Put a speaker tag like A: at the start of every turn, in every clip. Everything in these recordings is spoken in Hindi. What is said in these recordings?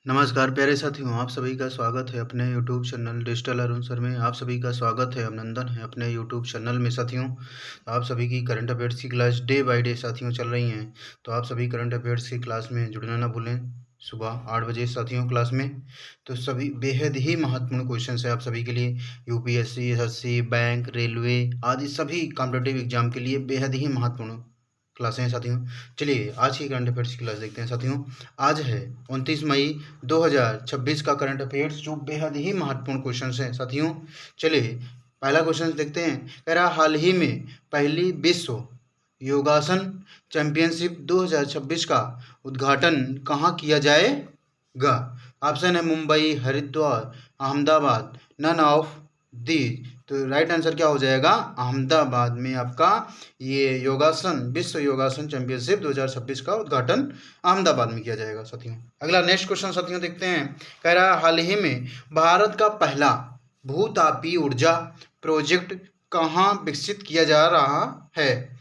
A: नमस्कार प्यारे साथियों, आप सभी का स्वागत है अपने YouTube channel digital Arun sir में। आप सभी का स्वागत है, अभिनंदन है अपने यूट्यूब चैनल में साथियों। आप सभी की करंट अफेयर्स की क्लास डे बाय डे साथियों चल रही हैं, तो आप सभी करंट अफेयर्स की क्लास में जुड़ना ना भूलें। सुबह 8 बजे साथियों क्लास में तो सभी बेहद ही महत्वपूर्ण क्वेश्चन है आप सभी के लिए। यूपीएससी, एसएससी, बैंक, रेलवे आदि सभी कॉम्पिटेटिव एग्जाम के लिए बेहद ही महत्वपूर्ण क्लासें हैं साथियों। चलिए आज की करंट अफेयर्स की क्लास देखते हैं साथियों। आज है 29 मई 2026 का करंट अफेयर्स, जो बेहद ही महत्वपूर्ण क्वेश्चन है साथियों। चलिए पहला क्वेश्चन देखते हैं। कह रहा हाल ही में पहली विश्व योगासन चैंपियनशिप 2026 का उद्घाटन कहाँ किया जाएगा? ऑप्शन है Mumbai, Haridwar, Ahmedabad, none of the. तो राइट आंसर क्या हो जाएगा? अहमदाबाद में आपका ये योगासन विश्व योगासन चैंपियनशिप 2026 का उद्घाटन अहमदाबाद में किया जाएगा साथियों। अगला नेक्स्ट क्वेश्चन साथियों देखते हैं। कह रहा है हाल ही में भारत का पहला भूतापीय ऊर्जा प्रोजेक्ट कहाँ विकसित किया जा रहा है?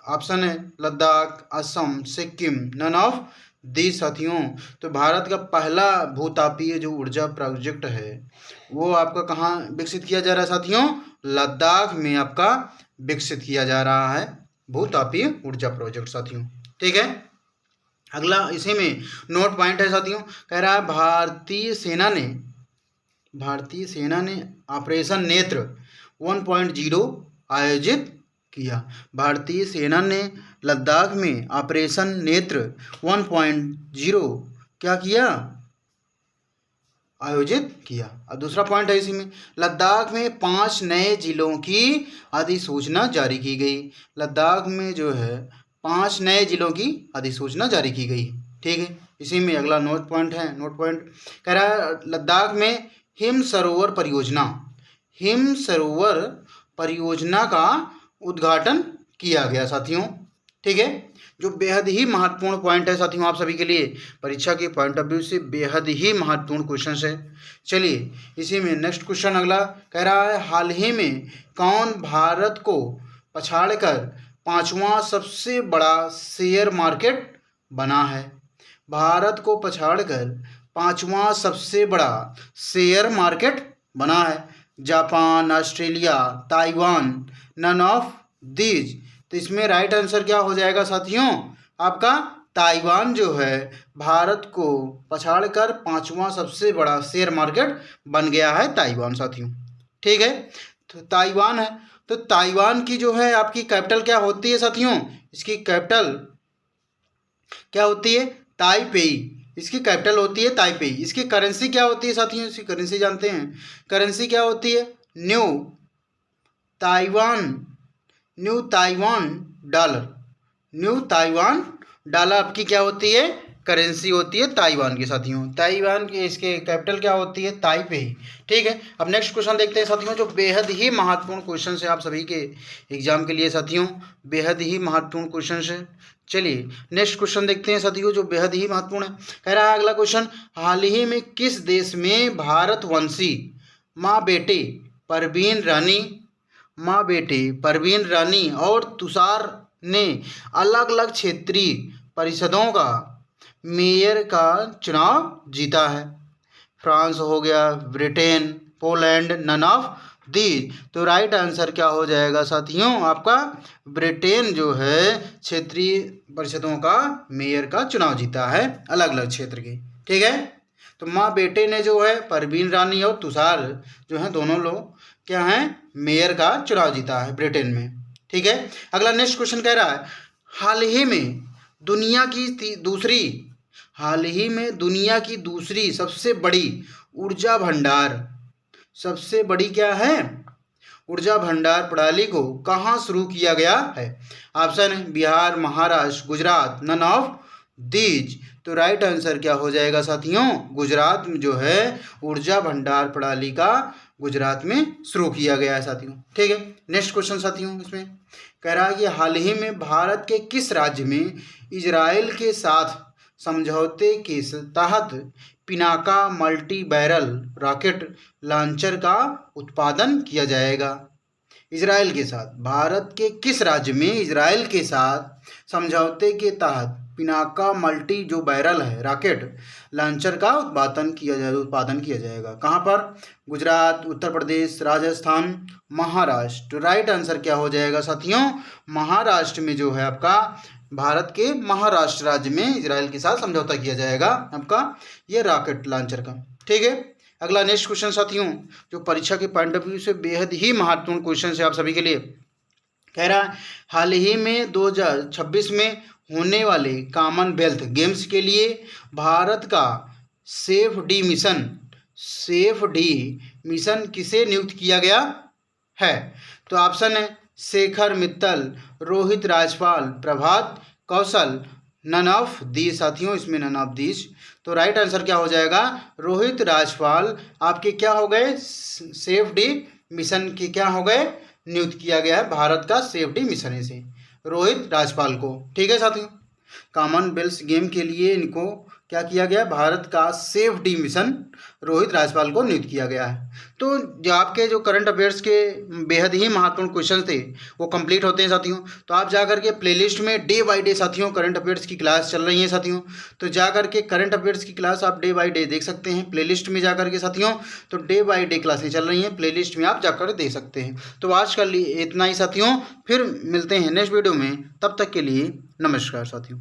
A: ऑप्शन है Ladakh, Assam, Sikkim, none of the साथियों। तो भारत का पहला भूतापीय जो ऊर्जा प्रोजेक्ट है वो आपका कहाँ विकसित किया जा रहा है साथियों? लद्दाख में आपका विकसित किया जा रहा है भूतापीय ऊर्जा प्रोजेक्ट साथियों। ठीक है। अगला इसी में नोट पॉइंट है साथियों। कह रहा है भारतीय सेना ने ऑपरेशन नेत्र 1.0 आयोजित किया। भारतीय सेना ने लद्दाख में ऑपरेशन नेत्र 1.0 क्या किया? आयोजित किया। और दूसरा पॉइंट है इसी में, लद्दाख में 5 नए जिलों की अधिसूचना जारी की गई। लद्दाख में जो है 5 नए जिलों की अधिसूचना जारी की गई। ठीक है। इसी में अगला नोट पॉइंट है। नोट पॉइंट कह रहा है लद्दाख में हिम सरोवर परियोजना का उद्घाटन किया गया साथियों। ठीक है। जो बेहद ही महत्वपूर्ण पॉइंट है साथियों आप सभी के लिए, परीक्षा के पॉइंट ऑफ व्यू से बेहद ही महत्वपूर्ण क्वेश्चन है। चलिए इसी में नेक्स्ट क्वेश्चन अगला कह रहा है हाल ही में कौन भारत को पछाड़कर 5वां सबसे बड़ा शेयर मार्केट बना है? भारत को पछाड़कर 5वां सबसे बड़ा शेयर मार्केट बना है। Japan, Australia, Taiwan, none of these. तो इसमें राइट आंसर क्या हो जाएगा साथियों? आपका ताइवान जो है भारत को पछाड़कर 5वां सबसे बड़ा शेयर मार्केट बन गया है ताइवान साथियों। ठीक है। तो ताइवान है, तो ताइवान की जो है आपकी कैपिटल क्या होती है साथियों? इसकी कैपिटल क्या होती है? ताइपेई। इसकी कैपिटल होती है ताइपेई। इसकी करेंसी क्या होती है साथियों? इसकी करेंसी जानते हैं? करेंसी क्या होती है? न्यू ताइवान डॉलर आपकी क्या होती है? करेंसी होती है ताइवान की साथियों। ताइवान की इसके कैपिटल क्या होती है? ताइपेई। ठीक है। अब नेक्स्ट क्वेश्चन देखते हैं साथियों, जो बेहद ही महत्वपूर्ण क्वेश्चन है आप सभी के एग्जाम के लिए साथियों। बेहद ही महत्वपूर्ण क्वेश्चन है। चलिए नेक्स्ट क्वेश्चन देखते हैं साथियों, जो बेहद ही महत्वपूर्ण है। कह रहा है अगला क्वेश्चन, हाल ही में किस देश में भारतवंशी माँ बेटे परवीन रानी और तुषार ने अलग अलग क्षेत्रीय परिषदों का मेयर का चुनाव जीता है? फ्रांस हो गया, Britain, Poland, none of the. तो राइट आंसर क्या हो जाएगा साथियों? आपका ब्रिटेन जो है क्षेत्रीय परिषदों का मेयर का चुनाव जीता है अलग अलग क्षेत्र के। ठीक है। तो माँ बेटे ने जो है परवीन रानी और तुषार जो है दोनों लोग क्या हैं? मेयर का चुनाव जीता है ब्रिटेन में। ठीक है। अगला नेक्स्ट क्वेश्चन कह रहा है हाल ही में दुनिया की दूसरी सबसे बड़ी ऊर्जा भंडार प्रणाली को कहाँ शुरू किया गया है? ऑप्शन है Bihar, Maharashtra, Gujarat, none of these. तो राइट आंसर क्या हो जाएगा साथियों? गुजरात में जो है ऊर्जा भंडार प्रणाली का गुजरात में शुरू किया गया है साथियों। ठीक है। नेक्स्ट क्वेश्चन साथियों इसमें कह रहा है कि हाल ही में भारत के किस राज्य में इजराइल के साथ समझौते के तहत Pinaka multi barrel rocket launcher का उत्पादन किया जाएगा? इजराइल के साथ भारत के किस राज्य में इजराइल के साथ समझौते के तहत पिनाका मल्टी जो बैरल है रॉकेट लॉन्चर का उत्पादन किया जाएगा। कहाँ पर? गुजरात, उत्तर प्रदेश, राजस्थान, महाराष्ट्र। राइट आंसर क्या हो जाएगा साथियों? महाराष्ट्र में जो है आपका, भारत के महाराष्ट्र राज्य में इजराइल के साथ समझौता किया जाएगा आपका ये रॉकेट लॉन्चर का। ठीक है, अगला नेक्स्ट क्वेश्चन साथियों, जो परीक्षा के पॉइंट ऑफ व्यू से बेहद ही महत्वपूर्ण क्वेश्चन है आप सभी के लिए। कह रहा है हाल ही में 2026 में होने वाले कॉमनवेल्थ गेम्स के लिए भारत का सेफ डी मिशन किसे नियुक्त किया गया है? तो ऑप्शन है शेखर मित्तल, रोहित राजपाल, प्रभात कौशल, नन ऑफ दीज साथियों, इसमें नन ऑफ दीज। तो राइट आंसर क्या हो जाएगा? रोहित राजपाल आपके क्या हो गए? सेफ डी मिशन के क्या हो गए? नियुक्त किया गया है भारत का सेफ डी मिशन है से रोहित राजपाल को। ठीक है साथियों, कॉमनवेल्थ गेम के लिए इनको क्या किया गया? भारत का safe D mission Rohit Rajpal को नियुक्त किया गया है। तो जो आपके जो करंट अफेयर्स के बेहद ही महत्वपूर्ण क्वेश्चन थे वो कंप्लीट होते हैं साथियों। तो आप जाकर के प्लेलिस्ट में डे बाय डे साथियों करंट अफेयर्स की क्लास चल रही है साथियों। तो जाकर के करंट अफेयर्स की क्लास आप डे बाय डे देख सकते हैं प्लेलिस्ट में जाकर के साथियों। तो डे बाय डे क्लासें चल रही हैं, प्लेलिस्ट में आप जाकर देख सकते हैं। तो आज के लिए इतना ही साथियों, फिर मिलते हैं नेक्स्ट वीडियो में, तब तक के लिए नमस्कार साथियों।